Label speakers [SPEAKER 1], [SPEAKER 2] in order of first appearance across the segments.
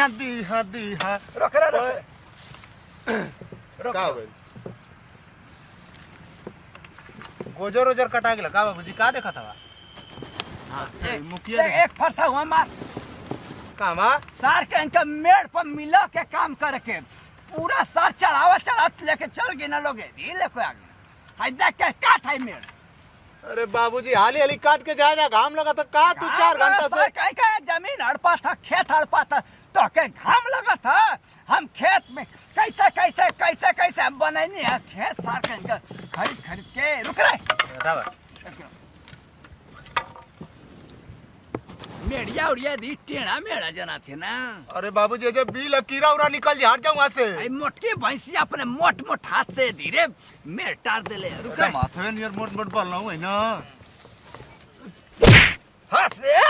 [SPEAKER 1] धनिया दी हा
[SPEAKER 2] रख
[SPEAKER 1] का होई गोजर ओजर कटा गेल का बाबूजी का देखा था मुखिया
[SPEAKER 2] एक फरसा हुआ मार
[SPEAKER 1] कामा
[SPEAKER 2] सार के इनका मेड़ पर मिला के काम करके पूरा सार चढ़ावा लेके चल गए ना लोग लेके आ गए हाय देख के काट है मेड़।
[SPEAKER 1] अरे बाबूजी हाली हाली काट के जाएगा घाम लगा तो का तू 4 घंटा से
[SPEAKER 2] कह जमीन हड़पा था खेत हड़पा था तो के घाम लगा था हम खेत में कैसे हम बनैनी है खेत सार के इनका खरीद के रुक रहे मेड़िया उड़िया दी टेढ़ा मेड़ा जना थे ना।
[SPEAKER 1] अरे बाबूजी जब बिल कीड़ा उड़ा निकल जा हट जाऊं वहां से
[SPEAKER 2] आई मोटकी भैंसी अपने मोट हाथ से धीरे मेड़ टार देले रुक
[SPEAKER 1] माथे नियर मोट बोल रहा हूं है ना
[SPEAKER 2] हाथ रे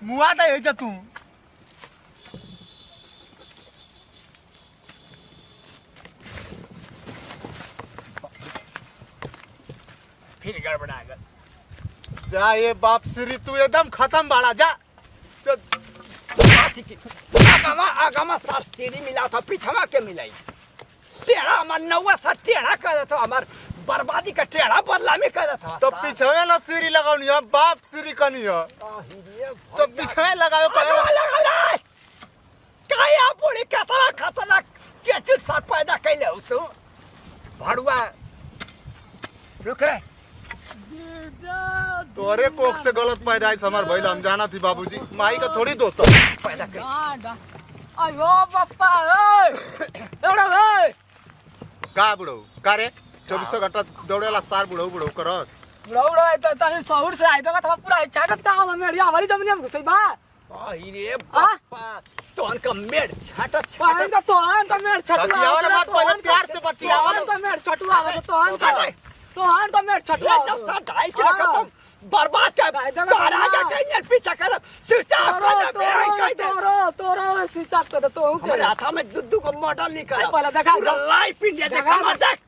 [SPEAKER 1] मुआ दे जा तू
[SPEAKER 2] फिर गड़बड़ा गया
[SPEAKER 1] जा ये बाप श्री तू एकदम खत्म बाड़ा जा
[SPEAKER 2] आगामा सार सीढ़ी मिला था पीछवा के मिलाई टेढ़ा हमार नौवा सा टेढ़ा कर देता हमार बर्बादी का टेढ़ा बदला में कर देता
[SPEAKER 1] तो पीछे ना सीढ़ी लगाओनी है बाप सीढ़ी कनी है तो पीछे लगाओ
[SPEAKER 2] काया पूरी खतरा केचुत सा पैदा कैले हो तू भड़ुआ रुक रे
[SPEAKER 1] तोरे कोख से गलत पैदाइश हमार भइल हम जाना थी बाबूजी माई का थोड़ी दोस्त
[SPEAKER 2] पैदा कर अयो पप्पा ए
[SPEAKER 1] का बुढ़ऊ का रे 24 घंटा दौड़ेला सार बुढ़ऊ कर
[SPEAKER 3] बुढ़ऊ तो तनी शहर से आइ तो का पूरा इच्छा करता हम मेरिया हमारी जमीन में घुसई बा
[SPEAKER 2] आई रे पप्पा तोन का मेड़ छाटा
[SPEAKER 3] पानी का तोहन का मेड़ छटुआ
[SPEAKER 1] बतियावल बात पहले प्यार से बतियावल
[SPEAKER 3] का मेड़ छटुआ तोहन का मेड़ छटुआ
[SPEAKER 2] जब सा 2.5 किलो का बर्बाद कर तोरा का कहीं पीछा कर स्विच ऑफ कर दे कह दे
[SPEAKER 3] तोरा स्विच ऑफ कर दे तो
[SPEAKER 2] हमारे हाथ में दुद्दू का मॉडल निकल
[SPEAKER 3] पहले देखा
[SPEAKER 2] लाइव इंडिया देखा मत देख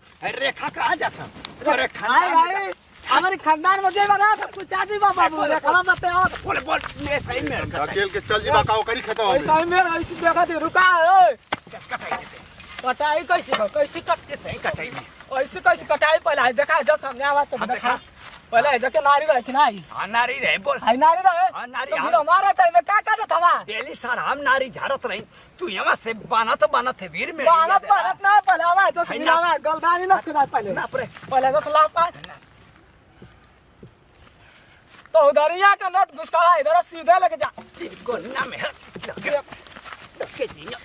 [SPEAKER 2] रेखा कहां जाता तोरे खानदान
[SPEAKER 3] हमारे खानदान में जे बना सब कुछ आजी बाबा बोले खला जाते हो
[SPEAKER 2] बोल मैं सही में
[SPEAKER 1] अकेले के चल जीवा काओ करी खतो हम
[SPEAKER 3] सही में ऐसे देखा दे रुका ओए कटाई कैसे
[SPEAKER 2] कटते थे कटाई
[SPEAKER 3] ऐसे कैसे कटाई पहले देखा जब सामने आवा तो देखा पहले जके नारी रहे कि नहीं
[SPEAKER 2] हां नारी रहे बोल
[SPEAKER 3] हां नारी रहे
[SPEAKER 2] हां नारी
[SPEAKER 3] तो फिर हमारा टाइम में का करत हवा
[SPEAKER 2] डेली सर हम नारी झाड़त रही तू यहां से बानत है वीर में
[SPEAKER 3] बानत ना पहले आवा जो सिनावा गलदानी न खुदा पहले जो सलाह पा तो उधरिया का नत घुसका इधर सीधे लेके जा
[SPEAKER 2] गोन्ना में के दिया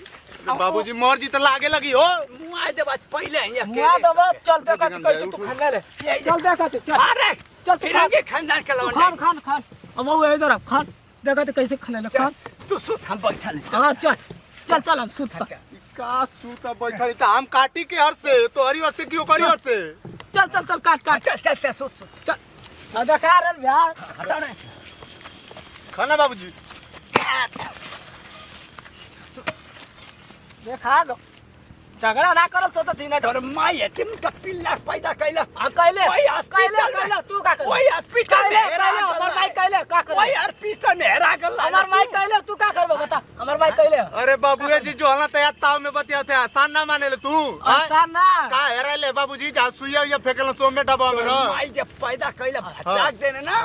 [SPEAKER 1] बाबूजी मोर जी तो लागे लगी हो
[SPEAKER 2] मुआ दे बात पहले है
[SPEAKER 3] मुआ दबा चल देखा कैसे तू खाने ले चल देखा चल
[SPEAKER 2] अरे
[SPEAKER 3] चल
[SPEAKER 2] फिरंगे खानदान के लवन
[SPEAKER 3] खान अब वो है जरा खान देखा तो कैसे खाने ले खान
[SPEAKER 2] तू सुत हम बैठा ले
[SPEAKER 3] हां चल हम सुत
[SPEAKER 1] का सूता बैठा त हम काटी के हर से तो हरी हर से क्यों करी हर से
[SPEAKER 3] चल काट
[SPEAKER 2] चल सुत
[SPEAKER 3] चल आ देखा रे यार
[SPEAKER 2] हटा रे
[SPEAKER 1] खाना बाबूजी
[SPEAKER 3] देखा लो झगड़ा ना करो सोचो थी ना
[SPEAKER 2] तोर माई है तुम का पिल्ला पैदा कैला
[SPEAKER 3] कैले
[SPEAKER 2] ओए
[SPEAKER 3] कैले तू का कर
[SPEAKER 2] ओए हॉस्पिटल में
[SPEAKER 3] हमर माई कैले का कर
[SPEAKER 2] ओए हॉस्पिटल में हेरा गल
[SPEAKER 3] हमर माई कैले तू का करबो बता हमर माई कैले
[SPEAKER 1] अरे बाबूए जी जो हला तया ताव में बतिया थे आसान ना माने ले तू
[SPEAKER 3] आसान ना
[SPEAKER 1] का हेरा ले बाबूजी जा सुइया या फेकल सो में डबा में ना
[SPEAKER 2] माई जब पैदा कैला भचाक देने ना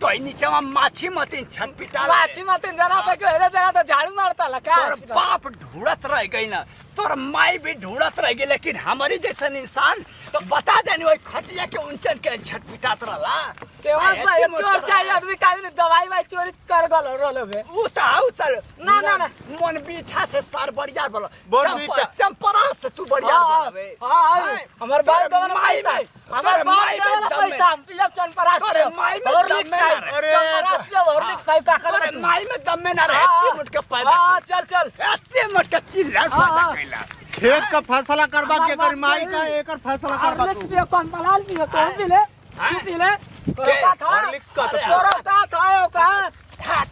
[SPEAKER 2] तो नीचे में माछी मतीन छन पिटा
[SPEAKER 3] माछी मतीन जरा पे के हेरे जरा तो झाड़ू मारता ला का
[SPEAKER 2] तोर बाप ढूंढत रह गई ना तोर माई भी ढूंढत रह गई लेकिन हमारी जैसा इंसान तो बता देनी वही खटिया के उंचन के झटपिटात रहला
[SPEAKER 3] केवा सा चोर चाहिए आदमी का दवाई वाई चोरी कर गल रोले बे
[SPEAKER 2] उ त आउ सर
[SPEAKER 3] ना
[SPEAKER 2] मन बीठा से सार बढ़िया बोलो
[SPEAKER 1] बोल बीठा
[SPEAKER 2] चंपरा से तू बढ़िया बोलबे
[SPEAKER 3] हां हमर बाप देवन पैसा हमर बाप देवन पैसा हम पिलब चंपरा से
[SPEAKER 2] माई में
[SPEAKER 3] हॉर्लिक्स खाई चंपरा से हॉर्लिक्स खाई का कर
[SPEAKER 2] माई में दम में ना रहे इतने मुट के पैदा
[SPEAKER 3] हां चल
[SPEAKER 2] इतने मुट के चिल्ला पैदा कैला
[SPEAKER 1] खेत का फैसला करबा के कर माई का एकर फैसला करबा
[SPEAKER 3] हॉर्लिक्स भी कौन पलाल भी है कौन भी ले पी ले तोरा था
[SPEAKER 1] हॉर्लिक्स का तो
[SPEAKER 3] तोरा था का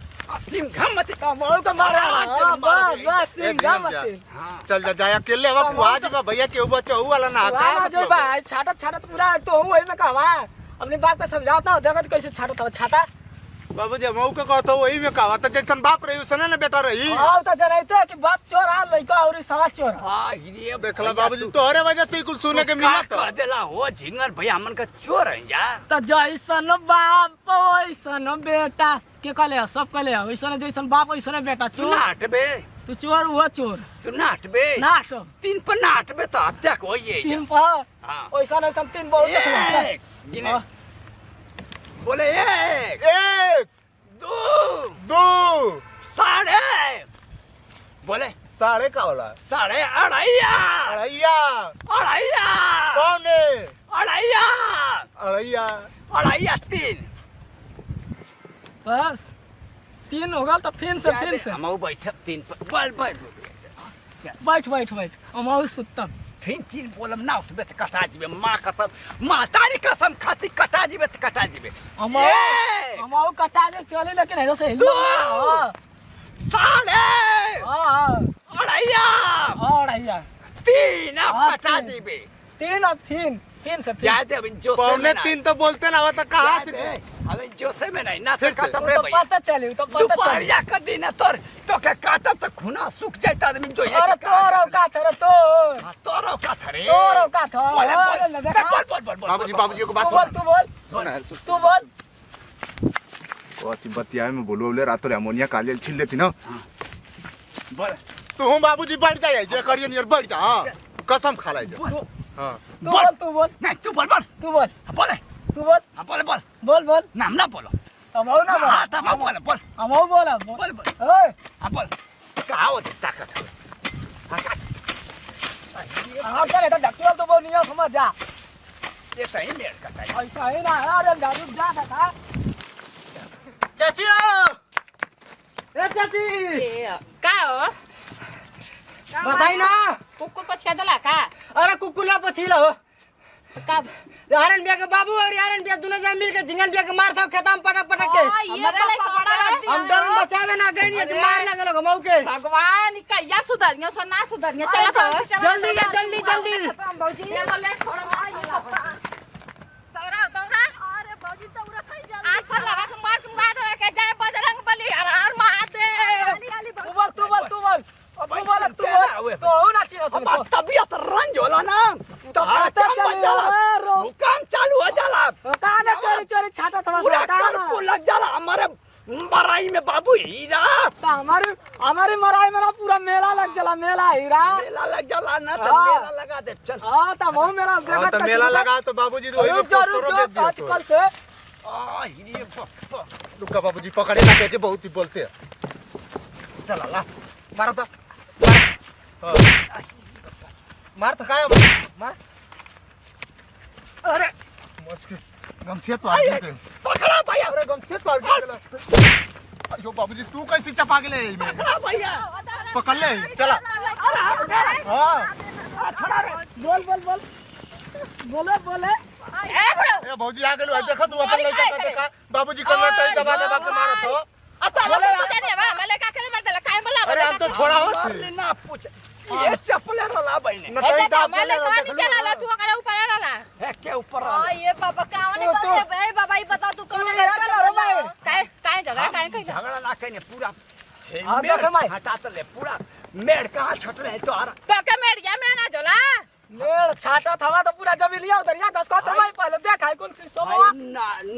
[SPEAKER 2] सिंह घमत
[SPEAKER 3] का मोल का मारा बस सिंह मत
[SPEAKER 1] चल जा जाया अकेले अब आज बा भैया के ऊपर चहु वाला ना का
[SPEAKER 3] जो भाई छाटा पूरा तो हूं वही में कहवा अपनी बात को समझाता हो देखो कैसे छाटा था छाटा
[SPEAKER 1] बाबूजी मऊ के कहतो वही में कहा त जैसन बाप रही उसने ना बेटा रही
[SPEAKER 3] हां त जनैते कि बाप चोर आ लइका और साला चोर
[SPEAKER 2] हां ये
[SPEAKER 1] देखला बाबूजी तोहरे वजह से कुल सुने के मिला तो
[SPEAKER 2] कह देला हो झिंगर भैया हमन का चोर है जा
[SPEAKER 3] त जैसन बाप वैसन बेटा के कहले सब कहले वैसन जैसन बाप वैसन बेटा
[SPEAKER 2] तू
[SPEAKER 3] चोर
[SPEAKER 2] ना हटबे
[SPEAKER 3] तू चोर हुआ चोर
[SPEAKER 2] तू ना हटबे
[SPEAKER 3] नाट
[SPEAKER 2] तीन पर ना हटबे तो हत्या को ये
[SPEAKER 3] तीन पर
[SPEAKER 2] हां
[SPEAKER 3] वैसन वैसन तीन बहुत देखला
[SPEAKER 2] एक गिने बोले एक
[SPEAKER 1] एक
[SPEAKER 2] दो
[SPEAKER 1] दो
[SPEAKER 2] साढ़े बोले
[SPEAKER 1] साढ़े का होला
[SPEAKER 2] साढ़े अढ़ैया
[SPEAKER 1] अड़ैया
[SPEAKER 2] अढ़ैया
[SPEAKER 1] पौने
[SPEAKER 2] अढ़ैया
[SPEAKER 1] अड़ैया
[SPEAKER 2] अढ़ैया तीन
[SPEAKER 3] बस तीन हो गल तो फिर से
[SPEAKER 2] हम बैठे तीन पर बोल बोल
[SPEAKER 3] बैठ बैठ बैठ हम सुतम
[SPEAKER 2] फिर तीन बोलम ना उठबे तो कटा जीबे माँ कसम माँ तारी कसम खाती कटा जीबे तो कटा जीबे
[SPEAKER 3] हम
[SPEAKER 2] एक,
[SPEAKER 3] हम कटा दे चले लेकिन ऐसे से
[SPEAKER 2] दो,
[SPEAKER 3] हां
[SPEAKER 2] साढ़े
[SPEAKER 3] हां
[SPEAKER 2] अढ़ैया
[SPEAKER 3] अढ़ैया
[SPEAKER 2] तीन अब
[SPEAKER 3] हाँ,
[SPEAKER 2] कटा
[SPEAKER 3] तीन।
[SPEAKER 2] जीबे
[SPEAKER 3] तीन और तीन से
[SPEAKER 2] जाए दे अभी जो
[SPEAKER 1] पौने तीन तो बोलते ना तो कहाँ से
[SPEAKER 2] अबे जोसे में नहीं ना तो
[SPEAKER 1] फिर से।
[SPEAKER 2] खत्म रे
[SPEAKER 3] तो
[SPEAKER 2] भैया
[SPEAKER 3] पता चली तो पता चली
[SPEAKER 2] दोपहरिया का दिन है तोर तो के काटब तो खूना सूख जाता आदमी जो ये
[SPEAKER 3] अरे तोरो का थरे तोर
[SPEAKER 2] तोरो का थरे
[SPEAKER 3] तोरो का थो
[SPEAKER 2] बोले
[SPEAKER 3] अरे देखा
[SPEAKER 2] बोल बोल बोल
[SPEAKER 1] बाबूजी बाबूजी को बात
[SPEAKER 3] तू बोल
[SPEAKER 1] सुन
[SPEAKER 3] तू बोल
[SPEAKER 1] सुन यार सुन
[SPEAKER 3] तू बोल
[SPEAKER 1] अति बतिया में बोलो बोले रात रे अमोनिया काले छिल देती ना
[SPEAKER 2] बोल
[SPEAKER 1] तू हूं बाबूजी बैठ जाए जे करिए नियर बैठ जा हां कसम खा लाई जा हां
[SPEAKER 3] तू बोल
[SPEAKER 2] नहीं तू बोल बोल
[SPEAKER 3] तू बोल
[SPEAKER 2] बोले
[SPEAKER 3] तू बोल
[SPEAKER 2] बोले बोल
[SPEAKER 3] बोल बोल
[SPEAKER 2] नाम ना बोलो
[SPEAKER 3] हम हो ना बोल
[SPEAKER 2] हाँ तब बोल बोल
[SPEAKER 3] हम हो बोल
[SPEAKER 2] बोल बोल
[SPEAKER 3] ओए
[SPEAKER 2] हाँ बोल कहाँ हो ताकत
[SPEAKER 3] हम चले तो डॉक्टर तो बोल नहीं समझ जा
[SPEAKER 2] ये सही मेल का है
[SPEAKER 3] ऐसा है ना अरे दारू जा था
[SPEAKER 4] चाची ए चाची
[SPEAKER 5] का हो
[SPEAKER 4] बताई ना
[SPEAKER 5] कुकुर को छेदला का
[SPEAKER 4] अरे कुकुला पछिला हो
[SPEAKER 5] का
[SPEAKER 4] यारन बिया के बाबू और यारन बिया दोनों जान मिल के झिंगन बिया के मार था खेता में पटक पटक के
[SPEAKER 5] ये तो
[SPEAKER 4] हम डर में बचावे ना गई नहीं मार लगे लोग मऊ के
[SPEAKER 5] भगवान कैया सुधरियो सो ना सुधरियो चला तो
[SPEAKER 4] जल्दी या जल्दी जल्दी
[SPEAKER 5] ये बोले छोड़ा तोरा तोरा अरे भौजी तोरा सही जल्दी आज साला का मार तुम गा दे के जाए बजरंग बली और मार दे
[SPEAKER 3] तू बोल तू बोल तू बोल तू बोल तो हो ना चाहिए
[SPEAKER 2] अब तबीयत रंज होला ना तो
[SPEAKER 3] पता
[SPEAKER 2] हड़कम
[SPEAKER 3] चली
[SPEAKER 2] जाला
[SPEAKER 3] रो
[SPEAKER 2] भूकंप चालू हो जाला
[SPEAKER 3] कहां ने चोरी चोरी छाटा थोड़ा
[SPEAKER 2] पूरा
[SPEAKER 3] सा कहां
[SPEAKER 2] कर्फ लग जाला हमारे मराई में बाबू हीरा
[SPEAKER 3] तो हमारी मराई में ना पूरा मेला लग जाला मेला हीरा
[SPEAKER 2] मेला लग जाला ना तो
[SPEAKER 3] हाँ।
[SPEAKER 2] मेला लगा दे चल
[SPEAKER 3] हां तो वो मेला
[SPEAKER 1] हां तो मेला लगा तो बाबूजी वही में पोस्टरों बेच दिया तो
[SPEAKER 3] कल से
[SPEAKER 2] आ हीरे बाबा
[SPEAKER 1] रुका बाबूजी पकड़े ना कहते बहुत ही बोलते हैं चला ला मार तो मार तो काय मार
[SPEAKER 2] अरे
[SPEAKER 1] मस्के गमछे तो आगे के
[SPEAKER 2] पकड़ा भैया
[SPEAKER 1] अरे गमछे तो आगे के अयो बाबूजी तू कैसे चपा गेले ई में
[SPEAKER 2] पकड़ा भैया
[SPEAKER 1] पकड़ ले चला हां
[SPEAKER 3] बोल बोल बोल बोले बोले
[SPEAKER 1] ए भौजी आ गेलो देखो तू अपन लड़का का देखा बाबूजी को लटई दबा दबा के मारत हो
[SPEAKER 5] तो लोग तो जाने बा मले का के मार देला काय बोला
[SPEAKER 1] अरे हम तो छोड़ा हो
[SPEAKER 2] अरे ना पूछ ये चप्पल रला बहने
[SPEAKER 1] नटई दाब
[SPEAKER 5] मले का नहीं चला तू करे ऊपर रहला
[SPEAKER 2] है के ऊपर
[SPEAKER 5] ये बाबा कावने कर दे बाबा ये बता तू कौन है काय काय झगड़ा काय काय
[SPEAKER 2] झगड़ा ना कने पूरा
[SPEAKER 3] हाँ, देख माई।
[SPEAKER 2] हटा तो ले पूरा मेड़ कहाँ छट रहे तो आ
[SPEAKER 5] तो के मेड़िया में ना जोला
[SPEAKER 3] मेल छाटा था तो पूरा जमीन लिया उधर या 10 का समय पहले देखा है कौन सिस्टम हुआ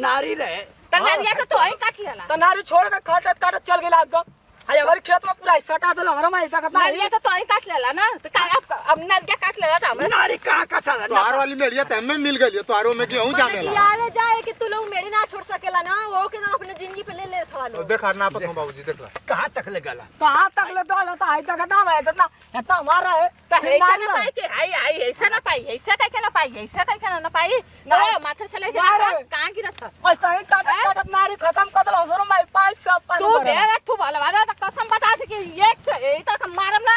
[SPEAKER 2] नारी रहे
[SPEAKER 5] तनारिया तो तोही काट लेला
[SPEAKER 3] तो नारी छोड़ के काटत काटत चल गेला आदम हाय हमारे खेत में पूरा सटा दल हमारा माई का कितना
[SPEAKER 5] नारिया तो तोही काट लेला ना तो काय अब नारिया काट लेला तो हम
[SPEAKER 2] नारी कहाँ कटा
[SPEAKER 1] तो आर वाली मेड़िया ते में मिल गई तो आरो में गेहूं जामेला
[SPEAKER 6] आवे जाए कि तू लोग मेरी ना छोड़ सकेला ना वो के ना अपने जिंदगी पे ले था
[SPEAKER 1] तो
[SPEAKER 6] लो
[SPEAKER 1] देखा ना पत बाबूजी देख ला
[SPEAKER 2] कहाँ तक ले गला
[SPEAKER 3] कहां तक ले डाल तो हाय तक ना है इतना हमारा है
[SPEAKER 5] तो ऐसा ना पाई के हाय हाय ऐसा ना पाई ऐसा काय के ना पाई ऐसा काय के ना पाई तो माथे से ले जा कहां गिरत था
[SPEAKER 3] ऐसा ही काटत काटत नारी खत्म कर दल हसरो माई पाइप सब
[SPEAKER 5] तू डेरे तू वाला तो कसम बता दे कि एक तो मारम ना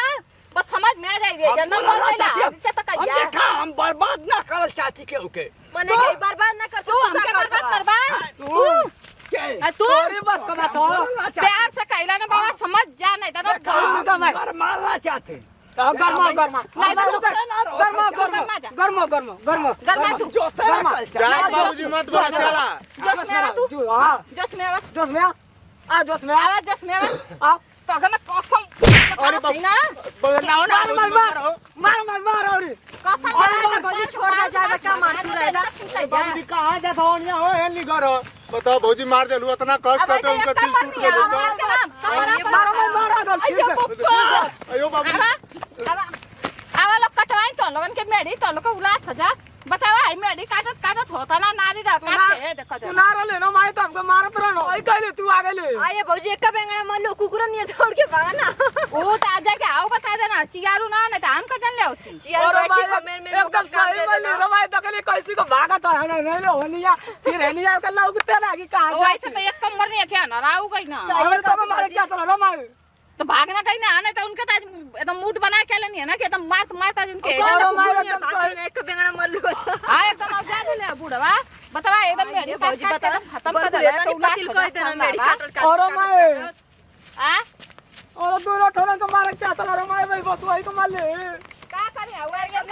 [SPEAKER 5] बस समझ में आ जाएगी जन्म बोल देला क्या तक
[SPEAKER 2] हम
[SPEAKER 5] या
[SPEAKER 2] देखा हम बर्बाद ना करल चाहती के ओके
[SPEAKER 6] मने के बर्बाद ना कर
[SPEAKER 5] तू हमके बर्बाद करबा
[SPEAKER 2] के
[SPEAKER 5] तू
[SPEAKER 3] तोरी बस का था
[SPEAKER 5] प्यार से कहला ना बाबा समझ जा नहीं तो
[SPEAKER 2] मारना चाहते
[SPEAKER 3] गर्मा गर्मा
[SPEAKER 5] नहीं तो रुक
[SPEAKER 3] गर्मा गर्मा गर्मा गर्मा गर्मा
[SPEAKER 5] गर्मा तू
[SPEAKER 2] जो से कल
[SPEAKER 1] जा बाबूजी मत बोला चला
[SPEAKER 5] जोश में आवा तू
[SPEAKER 3] जो हां
[SPEAKER 5] जोश में आवा
[SPEAKER 3] जोश में आ जोश में
[SPEAKER 5] आवा जोश में आवा
[SPEAKER 3] आ
[SPEAKER 5] तो अगर मैं कसम
[SPEAKER 1] अरे बाबू
[SPEAKER 5] ना
[SPEAKER 1] बोलना हो ना
[SPEAKER 3] मार और
[SPEAKER 5] कसम
[SPEAKER 6] अरे भौजी छोड़ दे ज्यादा क्या मारती रहेगा
[SPEAKER 1] बाबूजी कहां जाता हो नहीं हो हेली घर बताओ भौजी मार देलू इतना कष्ट करते उनका दिल टूट ले बेटा
[SPEAKER 3] मार
[SPEAKER 1] अयो बाबू
[SPEAKER 5] आवा लोग कटवाई तो लोगन के मेड़ी तो लोग उलाट हो जा बतावा आई मेड़ी काटत काटत होता ना नारी रा काट के देखो
[SPEAKER 3] तू नारा ले ना माई तो हमको मारत रहनो आई कहले तू आ गेले
[SPEAKER 6] आये भौजी एक का बेंगड़ा मार लो कुकुर नहीं छोड़ के भागा ना
[SPEAKER 5] वो तो आ जाके आओ बता देना चियारू ना नहीं तो हम का जन ले होती
[SPEAKER 6] चियार बैठी खमेर में
[SPEAKER 3] एकदम सही बोली रवाई तकली कैसी को भागा तो है नहीं ले होनिया फिर हेनिया के लौकते ना कि कहां
[SPEAKER 5] वो ऐसे तो एक कमर नहीं है ना राऊ गई ना
[SPEAKER 3] और तो मारे क्या तो रमाई
[SPEAKER 5] तो भागना कहीं ना आने तो उनका तो एकदम मूड बना के लेनी है ना कि एकदम मारता उनके
[SPEAKER 3] और मारे एकदम सही
[SPEAKER 6] एक का बेंगड़ा मार लो
[SPEAKER 5] हां एकदम अब जा ले बूढ़वा बतावा एकदम मेड़ी काट काट के खत्म कर दे तो उलाट हो जाता
[SPEAKER 6] मेरी काट
[SPEAKER 3] और मारे
[SPEAKER 5] आ
[SPEAKER 3] और दोनों ठोरन को मारे क्या तो रमाई भाई बस वही को मार ले
[SPEAKER 5] का करे हुआ ये